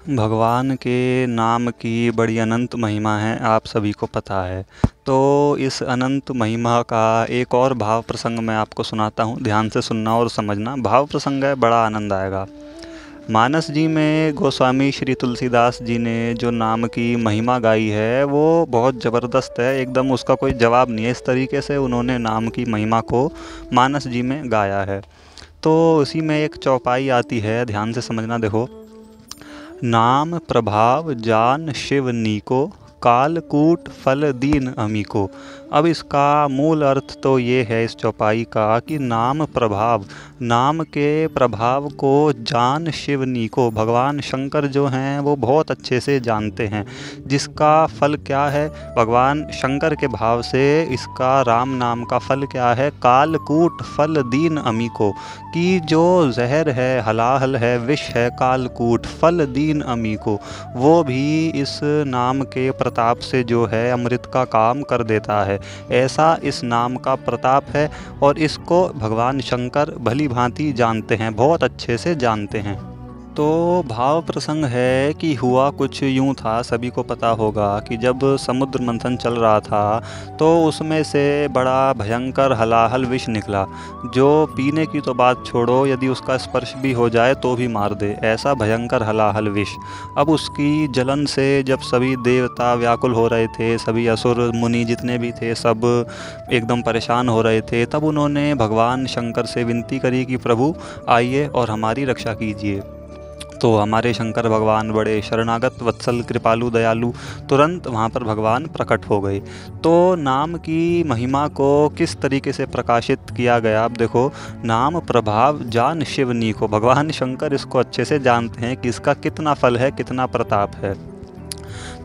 भगवान के नाम की बड़ी अनंत महिमा है, आप सभी को पता है। तो इस अनंत महिमा का एक और भाव प्रसंग मैं आपको सुनाता हूँ, ध्यान से सुनना और समझना। भाव प्रसंग है, बड़ा आनंद आएगा। मानस जी में गोस्वामी श्री तुलसीदास जी ने जो नाम की महिमा गाई है वो बहुत ज़बरदस्त है, एकदम उसका कोई जवाब नहीं है। इस तरीके से उन्होंने नाम की महिमा को मानस जी में गाया है। तो उसी में एक चौपाई आती है, ध्यान से समझना। देखो, नाम प्रभाव जान शिव नीको, कालकूट फल दीन अमी को। अब इसका मूल अर्थ तो ये है इस चौपाई का कि नाम प्रभाव, नाम के प्रभाव को जान शिवनी को, भगवान शंकर जो हैं वो बहुत अच्छे से जानते हैं। जिसका फल क्या है, भगवान शंकर के भाव से इसका राम नाम का फल क्या है, कालकूट फल दीन अमी को, कि जो जहर है, हलाहल है, विष है, कालकूट फल दीन अमी को, वो भी इस नाम के प्रताप से जो है अमृत का काम कर देता है। ऐसा इस नाम का प्रताप है और इसको भगवान शंकर भली भांति जानते हैं, बहुत अच्छे से जानते हैं। तो भाव प्रसंग है कि हुआ कुछ यूँ था, सभी को पता होगा कि जब समुद्र मंथन चल रहा था तो उसमें से बड़ा भयंकर हलाहल विष निकला, जो पीने की तो बात छोड़ो, यदि उसका स्पर्श भी हो जाए तो भी मार दे, ऐसा भयंकर हलाहल विष। अब उसकी जलन से जब सभी देवता व्याकुल हो रहे थे, सभी असुर मुनि जितने भी थे सब एकदम परेशान हो रहे थे, तब उन्होंने भगवान शंकर से विनती करी कि प्रभु आइए और हमारी रक्षा कीजिए। तो हमारे शंकर भगवान बड़े शरणागत वत्सल कृपालु दयालु, तुरंत वहाँ पर भगवान प्रकट हो गए। तो नाम की महिमा को किस तरीके से प्रकाशित किया गया, अब देखो, नाम प्रभाव जान शिवनी को, भगवान शंकर इसको अच्छे से जानते हैं कि इसका कितना फल है, कितना प्रताप है।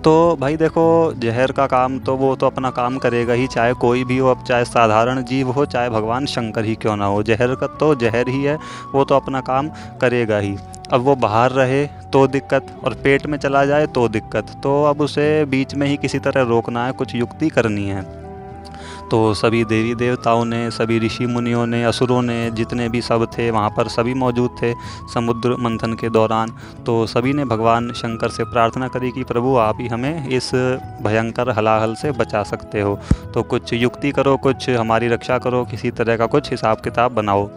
तो भाई देखो, जहर का काम तो वो तो अपना काम करेगा ही, चाहे कोई भी हो, अब चाहे साधारण जीव हो, चाहे भगवान शंकर ही क्यों ना हो, जहर का तो जहर ही है, वो तो अपना काम करेगा ही। अब वो बाहर रहे तो दिक्कत, और पेट में चला जाए तो दिक्कत। तो अब उसे बीच में ही किसी तरह रोकना है, कुछ युक्ति करनी है। तो सभी देवी देवताओं ने, सभी ऋषि मुनियों ने, असुरों ने, जितने भी सब थे वहाँ पर सभी मौजूद थे समुद्र मंथन के दौरान। तो सभी ने भगवान शंकर से प्रार्थना करी कि प्रभु आप ही हमें इस भयंकर हलाहल से बचा सकते हो, तो कुछ युक्ति करो, कुछ हमारी रक्षा करो, किसी तरह का कुछ हिसाब किताब बनाओ।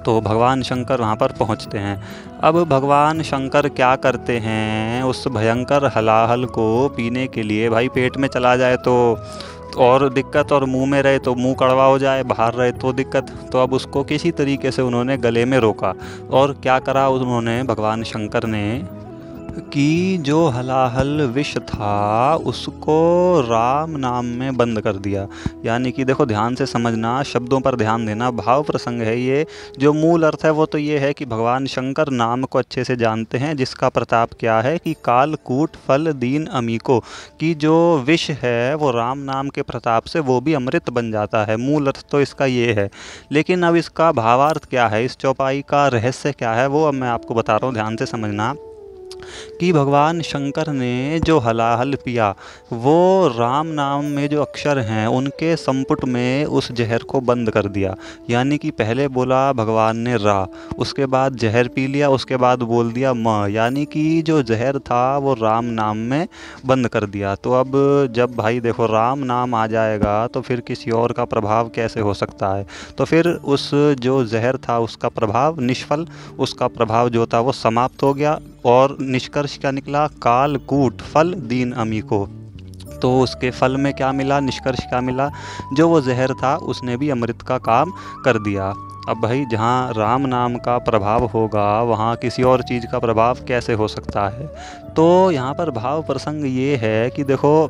तो भगवान शंकर वहाँ पर पहुँचते हैं। अब भगवान शंकर क्या करते हैं, उस भयंकर हलाहल को पीने के लिए, भाई पेट में चला जाए तो और दिक्कत, और मुंह में रहे तो मुंह कड़वा हो जाए, बाहर रहे तो दिक्कत। तो अब उसको किसी तरीके से उन्होंने गले में रोका, और क्या करा उन्होंने, भगवान शंकर ने, कि जो हलाहल विष था उसको राम नाम में बंद कर दिया। यानी कि देखो, ध्यान से समझना, शब्दों पर ध्यान देना, भाव प्रसंग है ये। जो मूल अर्थ है वो तो ये है कि भगवान शंकर नाम को अच्छे से जानते हैं, जिसका प्रताप क्या है कि कालकूट फल दीन अमी को, कि जो विष है वो राम नाम के प्रताप से वो भी अमृत बन जाता है। मूल अर्थ तो इसका ये है। लेकिन अब इसका भावार्थ क्या है, इस चौपाई का रहस्य क्या है, वो अब मैं आपको बता रहा हूँ, ध्यान से समझना। कि भगवान शंकर ने जो हलाहल पिया, वो राम नाम में जो अक्षर हैं उनके संपुट में उस जहर को बंद कर दिया। यानी कि पहले बोला भगवान ने रा, उसके बाद जहर पी लिया, उसके बाद बोल दिया म, यानी कि जो जहर था वो राम नाम में बंद कर दिया। तो अब जब भाई देखो राम नाम आ जाएगा तो फिर किसी और का प्रभाव कैसे हो सकता है। तो फिर उस जो जहर था उसका प्रभाव निष्फल, उसका प्रभाव जो था वो समाप्त हो गया, और निष्कर्ष क्या निकला, कालकूट फल दीन अमी को। तो उसके फल में क्या मिला, निष्कर्ष क्या मिला, जो वो जहर था उसने भी अमृत का काम कर दिया। अब भाई जहाँ राम नाम का प्रभाव होगा वहाँ किसी और चीज़ का प्रभाव कैसे हो सकता है। तो यहाँ पर भाव प्रसंग ये है कि देखो,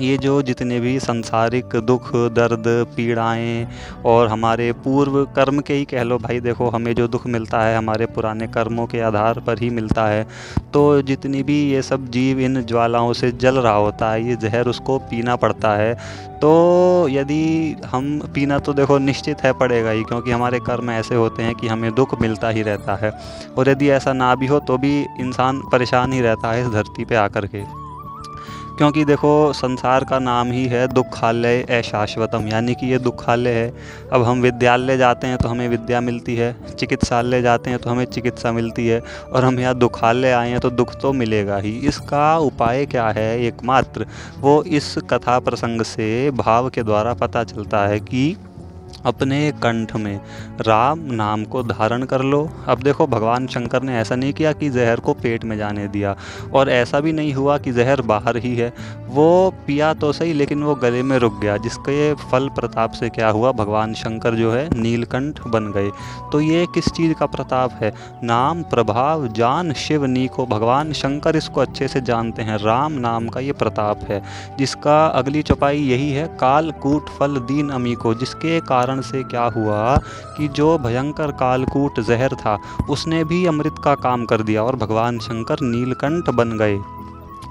ये जो जितने भी सांसारिक दुख दर्द पीड़ाएं और हमारे पूर्व कर्म के ही कह लो, भाई देखो हमें जो दुख मिलता है हमारे पुराने कर्मों के आधार पर ही मिलता है। तो जितनी भी ये सब जीव इन ज्वालाओं से जल रहा होता है, ये जहर उसको पीना पड़ता है। तो यदि हम पीना तो देखो निश्चित है पड़ेगा ही, क्योंकि हमारे कर्म ऐसे होते हैं कि हमें दुख मिलता ही रहता है। और यदि ऐसा ना भी हो तो भी इंसान परेशान ही रहता है इस धरती पे आकर के। क्योंकि देखो संसार का नाम ही है दुखालय अशाश्वतम, यानी कि ये दुखालय है। अब हम विद्यालय जाते हैं तो हमें विद्या मिलती है, चिकित्सालय जाते हैं तो हमें चिकित्सा मिलती है, और हम यहाँ दुखालय आए हैं तो दुख तो मिलेगा ही। इसका उपाय क्या है एकमात्र, वो इस कथा प्रसंग से भाव के द्वारा पता चलता है कि अपने कंठ में राम नाम को धारण कर लो। अब देखो भगवान शंकर ने ऐसा नहीं किया कि जहर को पेट में जाने दिया, और ऐसा भी नहीं हुआ कि जहर बाहर ही है, वो पिया तो सही लेकिन वो गले में रुक गया, जिसके फल प्रताप से क्या हुआ, भगवान शंकर जो है नीलकंठ बन गए। तो ये किस चीज़ का प्रताप है, नाम प्रभाव जान शिव नी को, भगवान शंकर इसको अच्छे से जानते हैं, राम नाम का ये प्रताप है, जिसका अगली चौपाई यही है, काल कूट फल दीन अमी को, जिसके कारण से क्या हुआ कि जो भयंकर कालकूट जहर था उसने भी अमृत का काम कर दिया और भगवान शंकर नीलकंठ बन गए।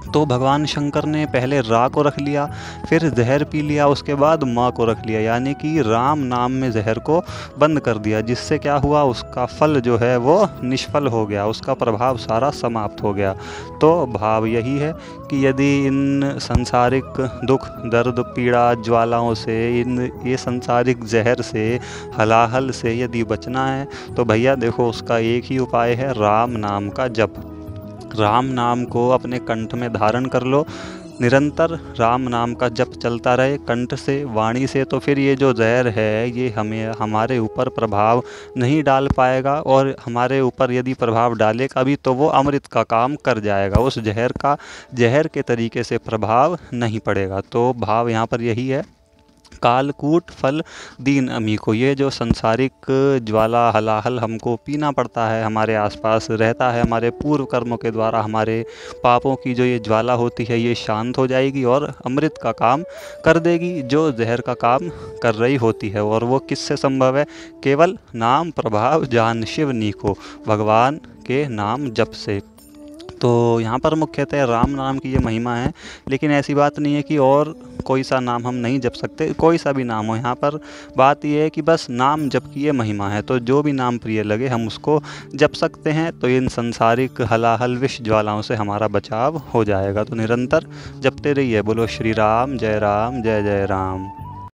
तो भगवान शंकर ने पहले रा को रख लिया, फिर जहर पी लिया, उसके बाद माँ को रख लिया, यानी कि राम नाम में जहर को बंद कर दिया, जिससे क्या हुआ, उसका फल जो है वो निष्फल हो गया, उसका प्रभाव सारा समाप्त हो गया। तो भाव यही है कि यदि इन सांसारिक दुख दर्द पीड़ा ज्वालाओं से, इन ये सांसारिक जहर से, हलाहल से यदि बचना है तो भैया देखो उसका एक ही उपाय है, राम नाम का जप। राम नाम को अपने कंठ में धारण कर लो, निरंतर राम नाम का जप चलता रहे कंठ से वाणी से, तो फिर ये जो जहर है ये हमारे ऊपर प्रभाव नहीं डाल पाएगा, और हमारे ऊपर यदि प्रभाव डालेगा भी तो वो अमृत का काम कर जाएगा, उस जहर के तरीके से प्रभाव नहीं पड़ेगा। तो भाव यहाँ पर यही है, कालकूट फल दीन अमी को, ये जो संसारिक ज्वाला हलाहल हमको पीना पड़ता है, हमारे आसपास रहता है, हमारे पूर्व कर्मों के द्वारा हमारे पापों की जो ये ज्वाला होती है ये शांत हो जाएगी और अमृत का काम कर देगी, जो जहर का काम कर रही होती है। और वो किससे संभव है, केवल नाम प्रभाव जान शिव नी को, भगवान के नाम जप से। तो यहाँ पर मुख्यतः राम नाम की ये महिमा है, लेकिन ऐसी बात नहीं है कि और कोई सा नाम हम नहीं जप सकते, कोई सा भी नाम हो। यहाँ पर बात ये है कि बस नाम जप की ये महिमा है, तो जो भी नाम प्रिय लगे हम उसको जप सकते हैं, तो इन संसारिक हलाहल विष ज्वालाओं से हमारा बचाव हो जाएगा। तो निरंतर जपते रहिए। बोलो श्री राम जय जय राम।